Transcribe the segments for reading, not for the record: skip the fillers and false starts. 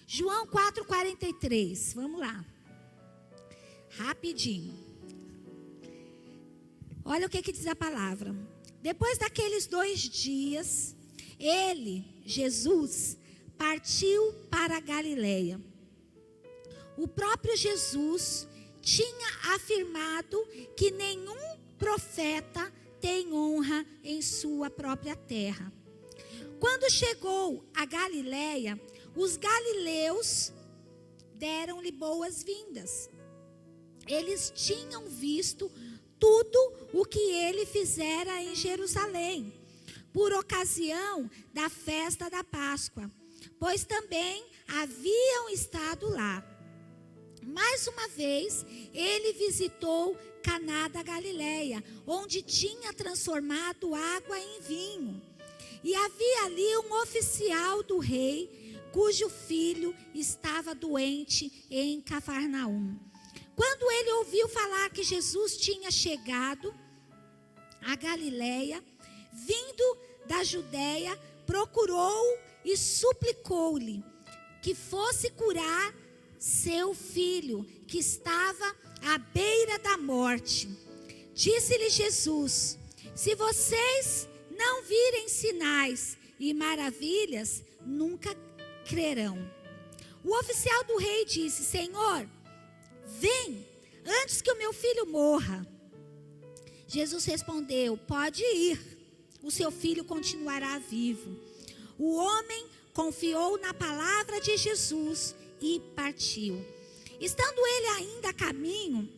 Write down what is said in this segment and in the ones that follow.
João 4,43. Vamos lá. Rapidinho. Olha o que diz a palavra. Depois daqueles 2 dias, ele, Jesus, partiu para a Galileia. O próprio Jesus tinha afirmado que nenhum profeta tem honra em sua própria terra. Quando chegou a Galileia, os galileus deram-lhe boas-vindas. Eles tinham visto tudo o que ele fizera em Jerusalém, por ocasião da festa da Páscoa, pois também haviam estado lá. Mais uma vez, ele visitou Caná da Galileia, onde tinha transformado água em vinho. E havia ali um oficial do rei, cujo filho estava doente em Cafarnaum. Quando ele ouviu falar que Jesus tinha chegado a Galileia, vindo da Judeia, procurou e suplicou-lhe que fosse curar seu filho, que estava à beira da morte. Disse-lhe Jesus: se vocês não virem sinais e maravilhas, nunca crerão. O oficial do rei disse: Senhor, vem, antes que o meu filho morra. Jesus respondeu: pode ir, o seu filho continuará vivo. O homem confiou na palavra de Jesus e partiu. Estando ele ainda a caminho,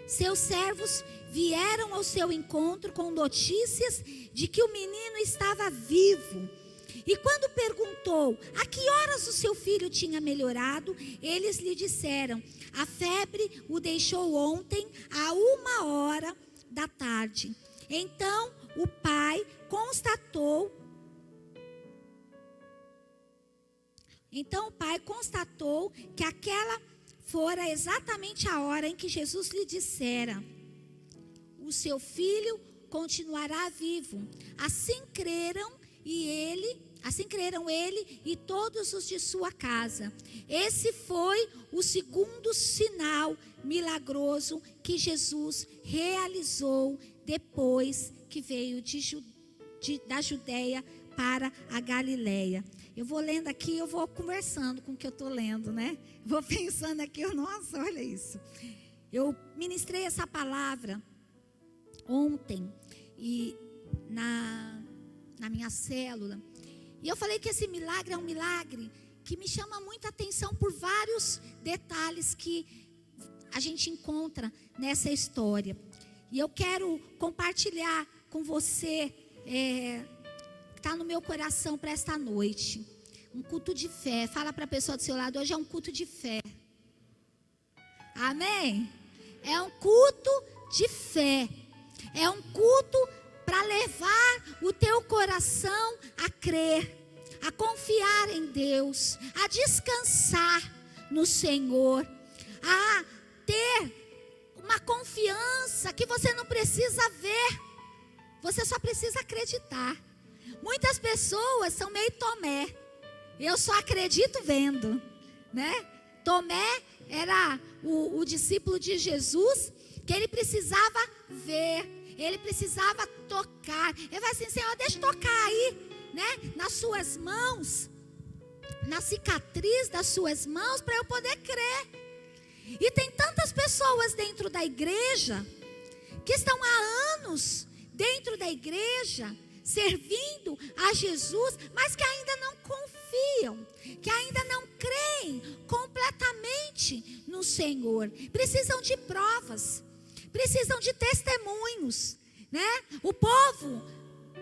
seus servos vieram ao seu encontro com notícias de que o menino estava vivo. E quando perguntou a que horas o seu filho tinha melhorado, eles lhe disseram: a febre o deixou ontem a 1h da tarde. Então o pai constatou que aquela fora exatamente a hora em que Jesus lhe dissera: o seu filho continuará vivo. Assim creram ele e todos os de sua casa. Esse foi o segundo sinal milagroso que Jesus realizou depois que veio da Judeia para a Galileia. Eu vou lendo aqui, eu vou conversando com o que eu estou lendo, né? Vou pensando aqui, nossa, olha isso. Eu ministrei essa palavra ontem e na minha célula. E eu falei que esse milagre é um milagre que me chama muita atenção por vários detalhes que a gente encontra nessa história. E eu quero compartilhar com você, que está no meu coração para esta noite. Um culto de fé. Fala para a pessoa do seu lado: hoje é um culto de fé. Amém? É um culto de fé. É um culto para levar o teu coração a crer, a confiar em Deus, a descansar no Senhor, a ter uma confiança que você não precisa ver, você só precisa acreditar. Muitas pessoas são meio Tomé. Eu só acredito vendo, né? Tomé era o discípulo de Jesus, que ele precisava ver, ele precisava tocar. Ele vai assim: Senhor, deixa eu tocar aí, né? Nas suas mãos, na cicatriz das suas mãos, para eu poder crer. E tem tantas pessoas dentro da igreja que estão há anos dentro da igreja, servindo a Jesus, mas que ainda não confiam, que ainda não creem completamente no Senhor. Precisam de provas, precisam de testemunhos, né? O povo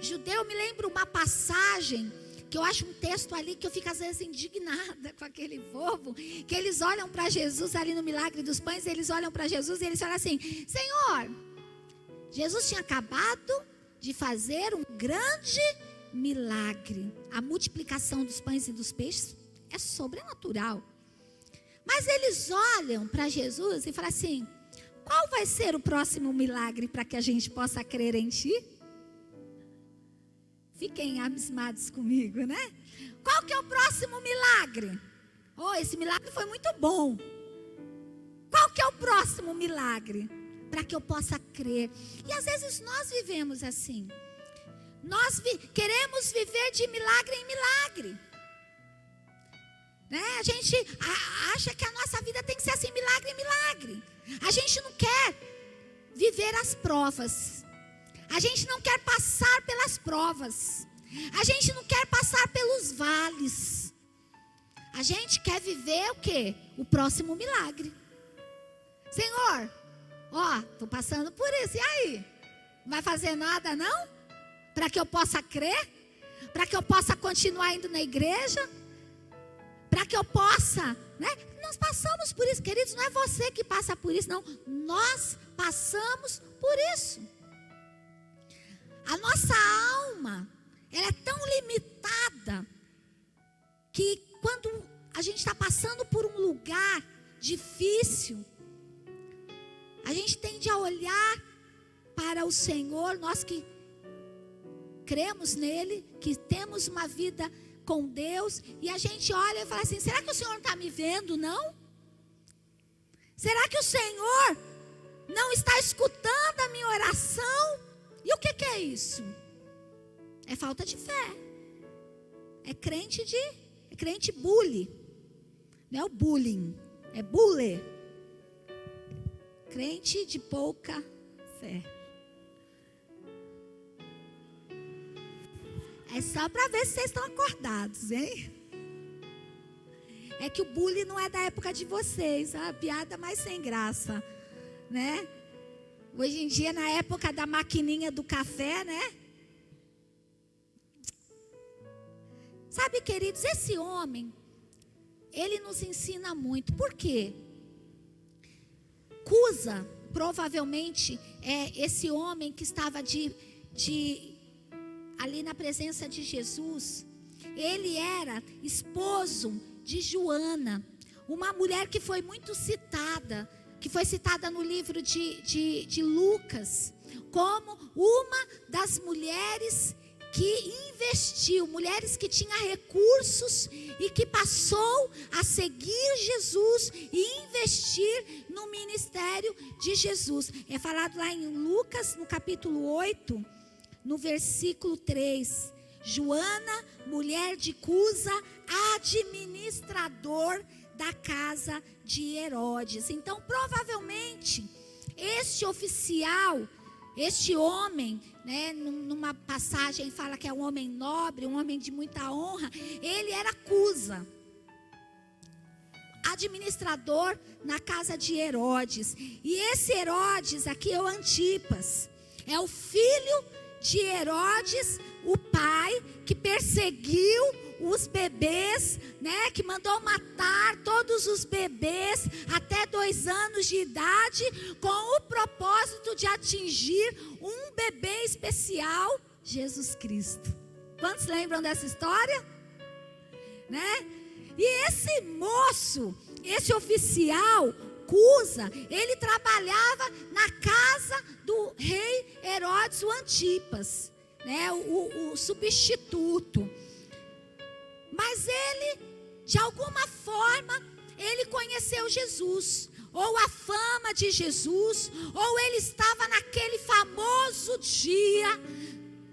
judeu, me lembro uma passagem, que eu acho um texto ali que eu fico às vezes indignada com aquele povo, que eles olham para Jesus ali no milagre dos pães, eles olham para Jesus e eles falam assim: Senhor, Jesus tinha acabado de fazer um grande milagre. A multiplicação dos pães e dos peixes é sobrenatural. Mas eles olham para Jesus e falam assim: qual vai ser o próximo milagre para que a gente possa crer em Ti? Fiquem abismados comigo, né? Qual que é o próximo milagre? Oh, esse milagre foi muito bom. Qual que é o próximo milagre? Para que eu possa crer. E às vezes nós vivemos assim. Nós queremos viver de milagre em milagre. Né? A gente acha que a nossa vida tem que ser assim, milagre em milagre. A gente não quer viver as provas. A gente não quer passar pelas provas. A gente não quer passar pelos vales. A gente quer viver o quê? O próximo milagre. Senhor, estou passando por isso. E aí? Não vai fazer nada não? Para que eu possa crer? Para que eu possa continuar indo na igreja? Para que eu possa, né? Nós passamos por isso, queridos. Não é você que passa por isso, não. Nós passamos por isso. A nossa alma, ela é tão limitada que quando a gente está passando por um lugar difícil, a gente tende a olhar para o Senhor, nós que cremos nele, que temos uma vida com Deus, e a gente olha e fala assim: será que o Senhor não está me vendo, não? Será que o Senhor não está escutando a minha oração? E o que é isso? É falta de fé. É crente bully. Não é o bullying, é bully. Crente de pouca fé. É só para ver se vocês estão acordados, hein? É que o bullying não é da época de vocês, a piada mais sem graça, né? Hoje em dia, na época da maquininha do café, né? Sabe, queridos, esse homem, ele nos ensina muito. Por quê? Cusa, provavelmente, é esse homem que estava ali na presença de Jesus. Ele era esposo de Joana, uma mulher que foi muito citada, que foi citada no livro de Lucas, como uma das mulheres que investiu, mulheres que tinham recursos e que passou a seguir Jesus e investir no ministério de Jesus. É falado lá em Lucas, no capítulo 8, no versículo 3. Joana, mulher de Cusa, administrador da casa de Herodes. Então, provavelmente, este oficial, este homem, né, numa passagem fala que é um homem nobre, um homem de muita honra, ele era Cusa, administrador na casa de Herodes. E esse Herodes aqui é o Antipas, é o filho de Herodes, o pai que perseguiu os bebês, né, que mandou matar todos os bebês até 2 anos de idade, com o propósito de atingir um bebê especial, Jesus Cristo. Quantos lembram dessa história? Né? E esse moço, esse oficial, Cusa, ele trabalhava na casa do rei Herodes, o Antipas, né, o substituto. Mas ele, de alguma forma, ele conheceu Jesus, ou a fama de Jesus, ou ele estava naquele famoso dia,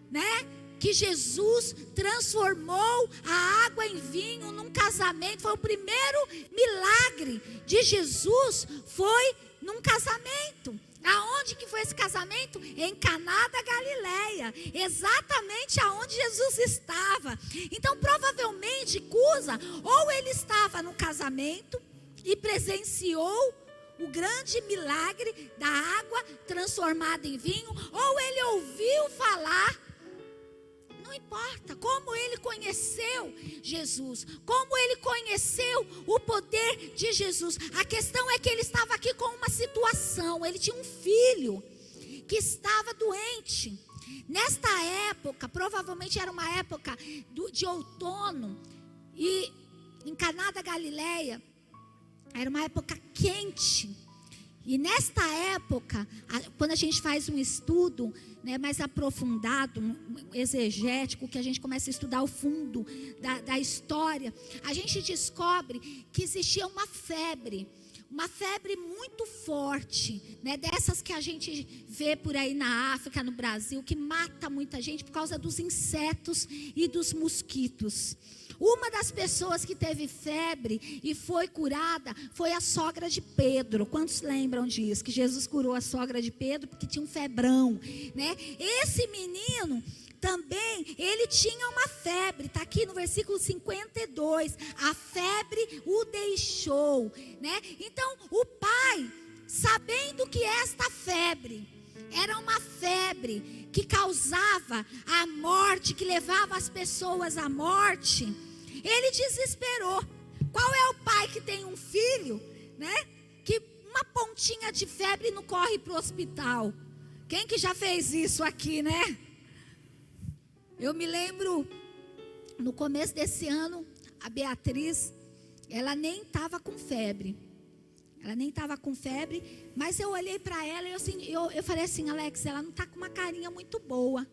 né, que Jesus transformou a água em vinho num casamento. Foi o primeiro milagre de Jesus, foi num casamento. Aonde que foi esse casamento? Em Caná da Galileia, exatamente aonde Jesus estava. Então, provavelmente, Cusa, ou ele estava no casamento e presenciou o grande milagre da água transformada em vinho, ou ele ouviu falar. Não importa como ele conheceu Jesus, como ele conheceu o poder de Jesus. A questão é que ele estava aqui com uma situação. Ele tinha um filho que estava doente. Nesta época, provavelmente era uma época de outono, e em Caná da Galileia era uma época quente. E nesta época, quando a gente faz um estudo, né, mais aprofundado, exegético, que a gente começa a estudar o fundo da história, a gente descobre que existia uma febre muito forte, né, dessas que a gente vê por aí na África, no Brasil, que mata muita gente por causa dos insetos e dos mosquitos. Uma das pessoas que teve febre e foi curada foi a sogra de Pedro. Quantos lembram disso? Que Jesus curou a sogra de Pedro porque tinha um febrão, né? Esse menino também, ele tinha uma febre. Está aqui no versículo 52. A febre o deixou, né? Então, o pai, sabendo que esta febre era uma febre que causava a morte, que levava as pessoas à morte, ele desesperou. Qual é o pai que tem um filho, né, que uma pontinha de febre não corre para o hospital? Quem que já fez isso aqui, né? Eu me lembro, no começo desse ano, a Beatriz, ela nem estava com febre. Mas eu olhei para ela e eu falei assim: Alex, ela não está com uma carinha muito boa.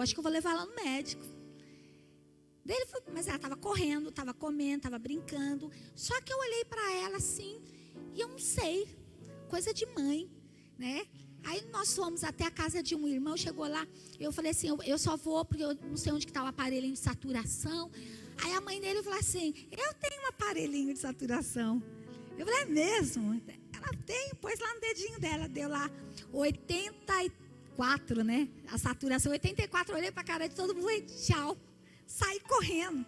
Acho que eu vou levar ela no médico. Mas ela estava correndo, estava comendo, estava brincando. Só que eu olhei para ela assim, e eu não sei, coisa de mãe, né? Aí nós fomos até a casa de um irmão, chegou lá, eu falei assim, eu só vou porque eu não sei onde que está o aparelhinho de saturação. Aí a mãe dele falou assim: eu tenho um aparelhinho de saturação. Eu falei: é mesmo? Ela tem, pôs lá no dedinho dela, deu lá 84, né? A saturação 84, eu olhei para a cara de todo mundo e tchau. Saí correndo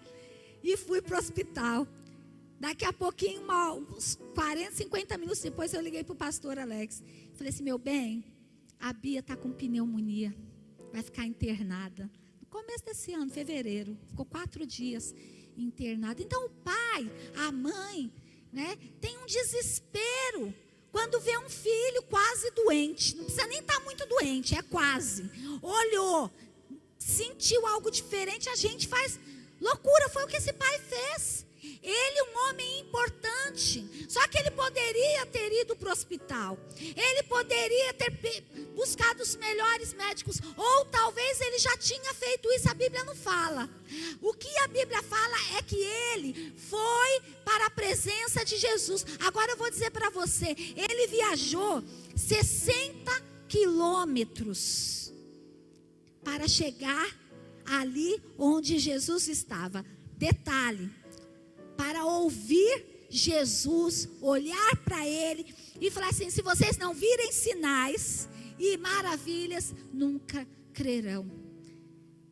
e fui para o hospital. Daqui a pouquinho, uns 40, 50 minutos depois, eu liguei para o pastor Alex. Falei assim: meu bem, a Bia está com pneumonia, vai ficar internada. No começo desse ano, fevereiro, ficou 4 dias internada. Então o pai, a mãe, né, tem um desespero quando vê um filho quase doente. Não precisa nem estar muito doente, é quase. Olhou, sentiu algo diferente, a gente faz loucura. Foi o que esse pai fez. Ele, um homem importante, só que ele poderia ter ido para o hospital, ele poderia ter buscado os melhores médicos, ou talvez ele já tinha feito isso. A Bíblia não fala. O que a Bíblia fala é que ele foi para a presença de Jesus. Agora eu vou dizer para você, ele viajou 60 quilômetros para chegar ali onde Jesus estava. Detalhe: para ouvir Jesus, olhar para ele e falar assim: se vocês não virem sinais e maravilhas, nunca crerão.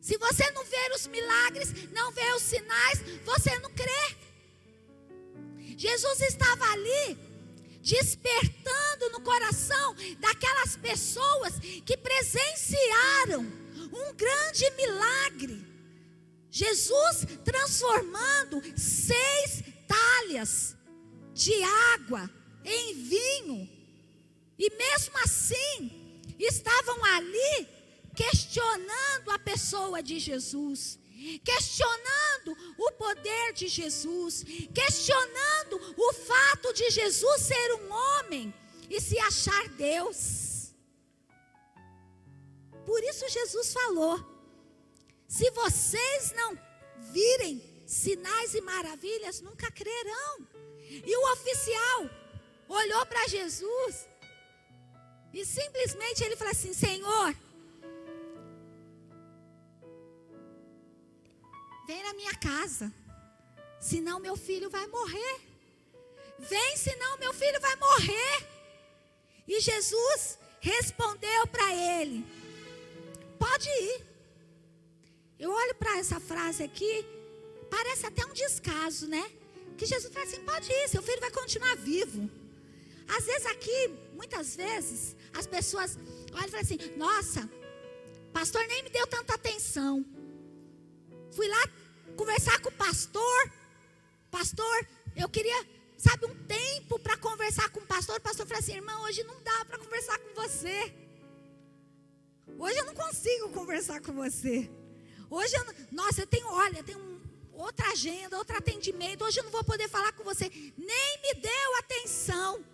Se você não ver os milagres, não ver os sinais, você não crê. Jesus estava ali, despertando no coração daquelas pessoas que presenciaram um grande milagre. Jesus transformando 6 talhas de água em vinho. E mesmo assim, estavam ali questionando a pessoa de Jesus, questionando o poder de Jesus, questionando o fato de Jesus ser um homem e se achar Deus. Por isso Jesus falou: se vocês não virem sinais e maravilhas, nunca crerão. E o oficial olhou para Jesus e simplesmente ele falou assim: Senhor, vem na minha casa, senão meu filho vai morrer. Vem, senão meu filho vai morrer. E Jesus respondeu para ele: pode ir. Eu olho para essa frase aqui, parece até um descaso, né? Que Jesus fala assim: pode ir, seu filho vai continuar vivo. Às vezes aqui, muitas vezes, as pessoas olham e falam assim: nossa, pastor nem me deu tanta atenção. Fui lá conversar com o pastor. Pastor, eu queria, sabe, um tempo para conversar com o pastor. O pastor falou assim: irmão, hoje não dá para conversar com você. Hoje eu não consigo conversar com você. Hoje eu tenho outra agenda, outro atendimento. Hoje eu não vou poder falar com você. Nem me deu atenção.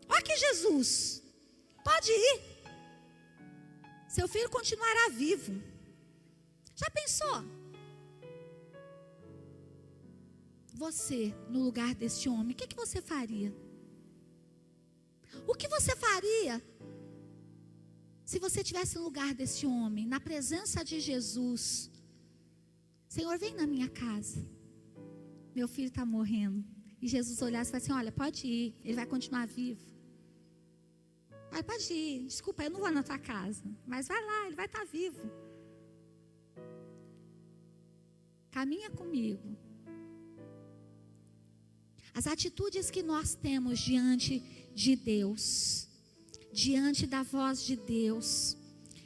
Olha aqui Jesus. Pode ir. Seu filho continuará vivo. Já pensou? Você, no lugar deste homem, o que você faria? O que você faria se você estivesse no lugar desse homem, na presença de Jesus? Senhor, vem na minha casa. Meu filho está morrendo. E Jesus olhasse e falasse assim: olha, pode ir, ele vai continuar vivo. Pai, pode ir, desculpa, eu não vou na tua casa, mas vai lá, ele vai estar vivo. Caminha comigo. As atitudes que nós temos diante de Deus, diante da voz de Deus,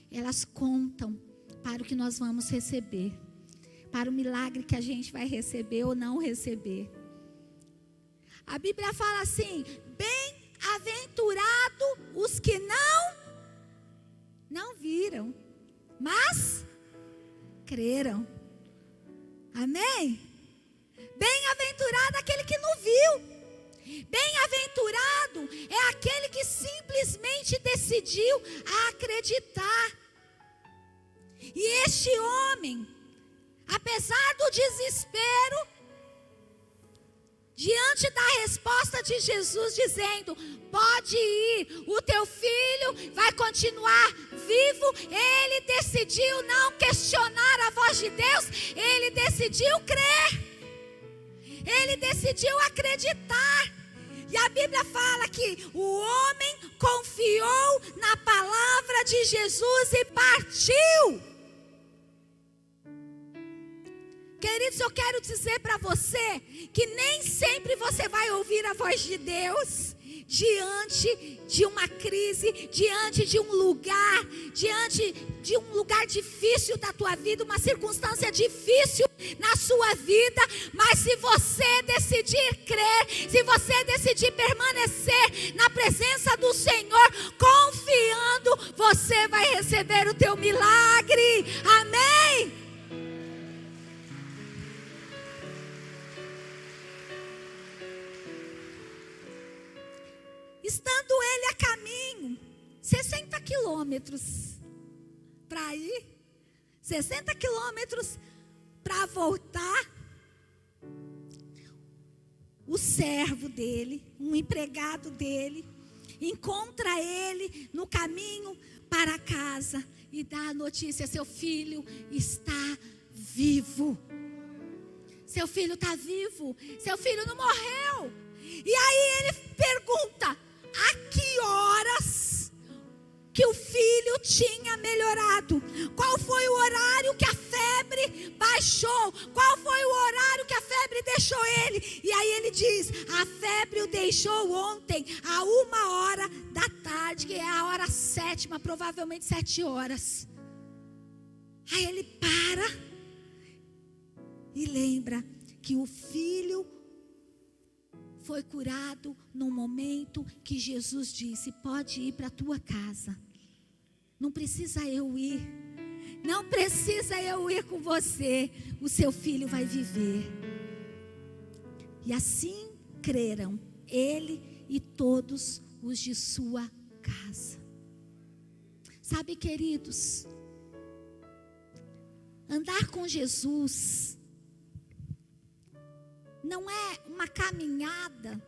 elas contam para o que nós vamos receber, para o milagre que a gente vai receber ou não receber. A Bíblia fala assim: bem-aventurado os que não viram, mas creram. Amém? Bem-aventurado aquele que não viu. Bem-aventurado é aquele que simplesmente decidiu acreditar. E este homem, apesar do desespero, diante da resposta de Jesus dizendo: pode ir, o teu filho vai continuar vivo, ele decidiu não questionar a voz de Deus, ele decidiu crer, ele decidiu acreditar. E a Bíblia fala que o homem confiou na palavra de Jesus e partiu. Queridos, eu quero dizer para você que nem sempre você vai ouvir a voz de Deus diante de uma crise, diante de um lugar difícil da tua vida, uma circunstância difícil na sua vida. Mas se você decidir crer, se você decidir permanecer na presença do Senhor, confiando, você vai receber o teu milagre. Amém? Estando ele a caminho, 60 quilômetros para ir, 60 quilômetros para voltar, o servo dele, um empregado dele, encontra ele no caminho para casa e dá a notícia: seu filho está vivo. Seu filho está vivo, seu filho não morreu. E aí ele pergunta: a que horas que o filho tinha melhorado? Qual foi o horário que a febre baixou? Qual foi o horário que a febre deixou ele? E aí ele diz: a febre o deixou ontem, a 1h que é a hora 7ª, provavelmente 7 horas. Aí ele para e lembra que o filho foi curado no momento que Jesus disse: pode ir para a tua casa. Não precisa eu ir. Não precisa eu ir com você. O seu filho vai viver. E assim creram ele e todos os de sua casa. Sabe, queridos, andar com Jesus não é uma caminhada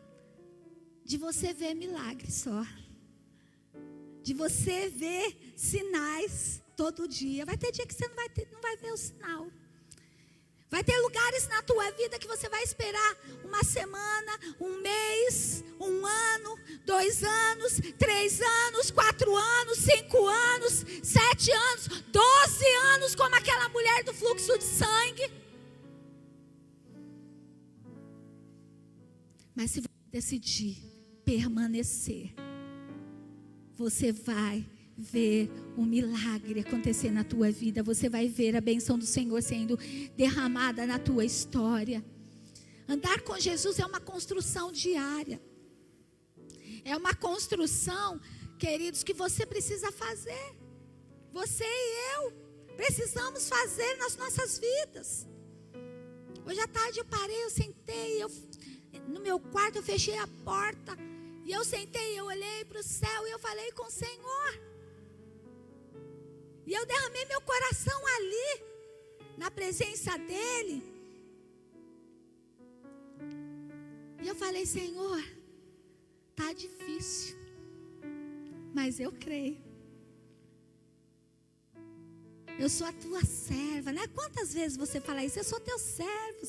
de você ver milagres só, de você ver sinais todo dia. Vai ter dia que você não vai ver o sinal. Vai ter lugares na tua vida que você vai esperar uma semana, um mês, 1 ano, 2 anos, 3 anos, 4 anos, 5 anos, 7 anos, 12 anos, como aquela mulher do fluxo de sangue. Mas se você decidir permanecer, você vai ver um milagre acontecer na tua vida. Você vai ver a bênção do Senhor sendo derramada na tua história. Andar com Jesus é uma construção diária. É uma construção, queridos, que você precisa fazer. Você e eu precisamos fazer nas nossas vidas. Hoje à tarde eu parei, eu sentei, no meu quarto eu fechei a porta. E eu sentei, eu olhei para o céu e eu falei com o Senhor. E eu derramei meu coração ali, na presença dEle. E eu falei, Senhor, está difícil, mas eu creio. Eu sou a tua serva, né? Quantas vezes você fala isso? Eu sou teu servo.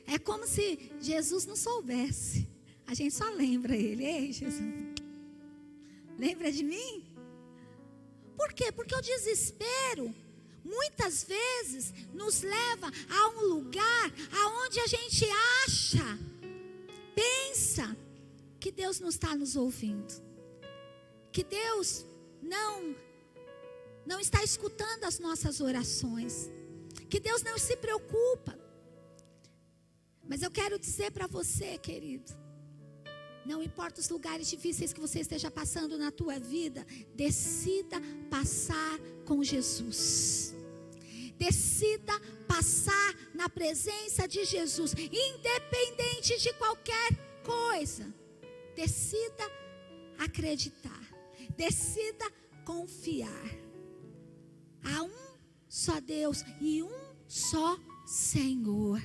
É como se Jesus não soubesse. A gente só lembra ele. Ei, Jesus, lembra de mim? Por quê? Porque o desespero muitas vezes nos leva a um lugar aonde a gente acha, pensa que Deus não está nos ouvindo, que Deus não está escutando as nossas orações, que Deus não se preocupa. Mas eu quero dizer para você, querido, não importa os lugares difíceis que você esteja passando na tua vida, decida passar com Jesus. Decida passar na presença de Jesus, independente de qualquer coisa. Decida acreditar, decida confiar. Há um só Deus e um só Senhor.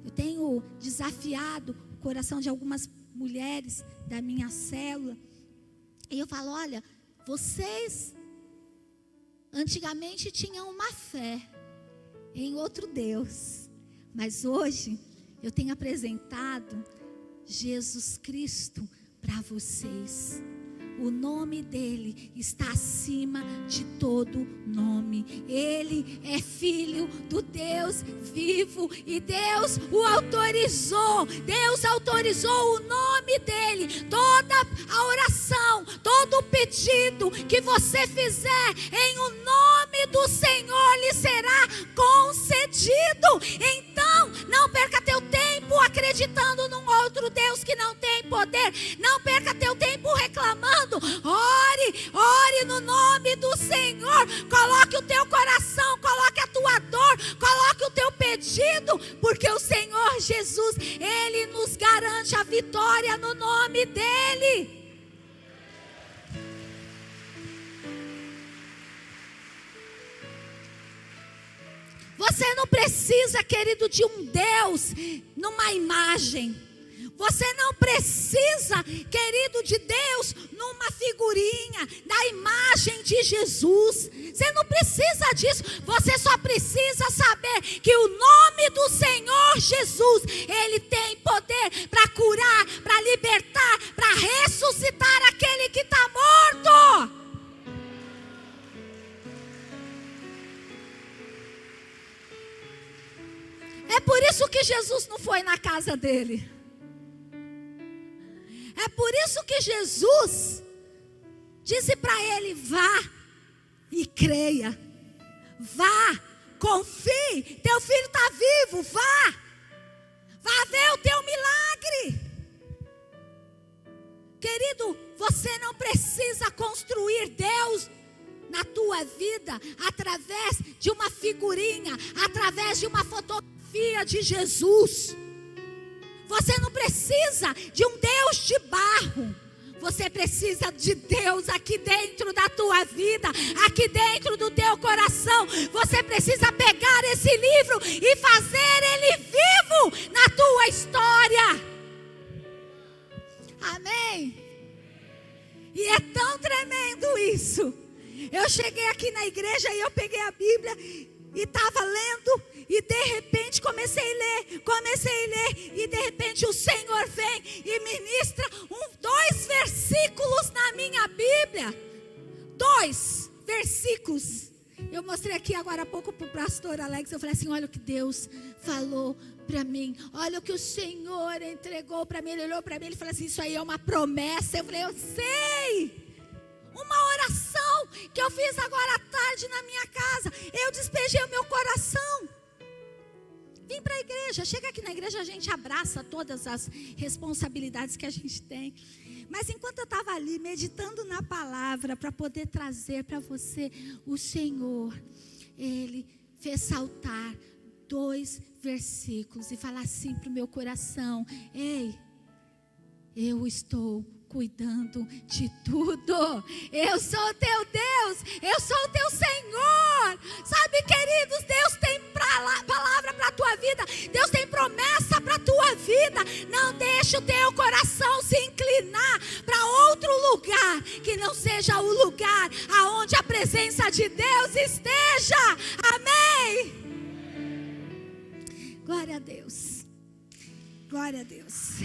Eu tenho desafiado o coração de algumas mulheres da minha célula. E eu falo, olha, vocês antigamente tinham uma fé em outro Deus. Mas hoje eu tenho apresentado Jesus Cristo para vocês. O nome dele está acima de todo nome. Ele é filho do Deus vivo e Deus o autorizou. Deus autorizou o nome dele. Toda a oração, todo o pedido que você fizer em o nome do Senhor lhe será concedido. Então, não perca teu tempo acreditando num outro Deus que não tem poder. Não perca teu tempo reclamando. Ore no nome do Senhor. Coloque o teu coração, coloque a tua dor, coloque o teu pedido, porque o Senhor Jesus, Ele nos garante a vitória no nome dEle. Você não precisa, querido, de um Deus numa imagem. Você não precisa, querido, de Deus numa figurinha, da imagem de Jesus. Você não precisa disso. Você só precisa saber que o nome do Senhor Jesus, Ele tem poder para curar, para libertar, para ressuscitar aquele que está morto. É por isso que Jesus não foi na casa dele. É por isso que Jesus disse para ele: vá e creia. Vá, confie. Teu filho está vivo, vá. Vá ver o teu milagre. Querido, você não precisa construir Deus na tua vida através de uma figurinha, através de uma fotografia de Jesus. Você não precisa de um Deus de barro. Você precisa de Deus aqui dentro da tua vida, aqui dentro do teu coração. Você precisa pegar esse livro e fazer ele vivo na tua história. Amém? E é tão tremendo isso. Eu cheguei aqui na igreja e eu peguei a Bíblia e estava lendo, e de repente comecei a ler, e de repente o Senhor vem e ministra 2 versículos na minha Bíblia. 2 versículos. Eu mostrei aqui agora há pouco para o pastor Alex. Eu falei assim: olha o que Deus falou para mim, olha o que o Senhor entregou para mim. Ele olhou para mim e falou assim: isso aí é uma promessa. Eu falei: eu sei. Uma oração que eu fiz agora à tarde na minha casa. Eu despejei o meu coração. Vim para a igreja. Chega aqui na igreja, a gente abraça todas as responsabilidades que a gente tem. Mas enquanto eu estava ali meditando na palavra para poder trazer para você, o Senhor, Ele fez saltar 2 versículos e falar assim para o meu coração: ei, eu estou cuidando de tudo. Eu sou o teu Deus, eu sou o teu Senhor. Sabe, queridos, Deus tem palavra para a tua vida, Deus tem promessa para a tua vida. Não deixe o teu coração se inclinar para outro lugar que não seja o lugar aonde a presença de Deus esteja. Amém. Glória a Deus. Glória a Deus.